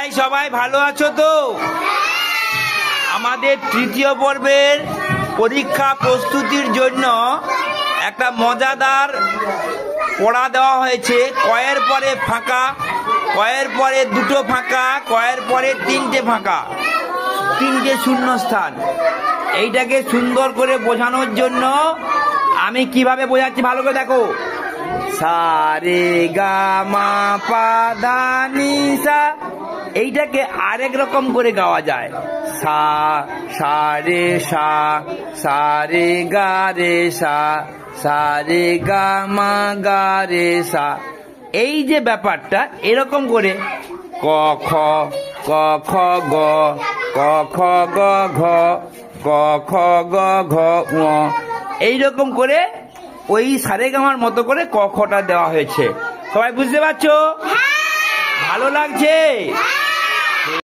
এই সবাই ভালো আছো তো? আমাদের তৃতীয় পর্বের পরীক্ষা প্রস্তুতির জন্য একটা মজাদার পড়া দেওয়া হয়েছে। কয়ের পরে ফাঁকা, কয়ের পরে দুটো ফাঁকা, কয়ের পরে তিনটে ফাঁকা, তিনটে শূন্যস্থান। এইটাকে সুন্দর করে বোঝানোর জন্য আমি কিভাবে বোঝাচ্ছি ভালো করে দেখো। সা রে গা মা পা ধা নি সা, এইটাকে আরেক রকম করে গাওয়া যায়। সা সা রে সা, সা রে গা রে সা, সা রে গা মা গা রে সা। এই যে ব্যাপারটা এরকম করে ক খ ক খ গ, ক খ গ ঘ, ক খ গ ঘ ঙ, এইরকম করে ওই সারেগামার মতো করে ক খটা দেওয়া হয়েছে। সবাই বুঝতে পারছো? ভালো লাগছে?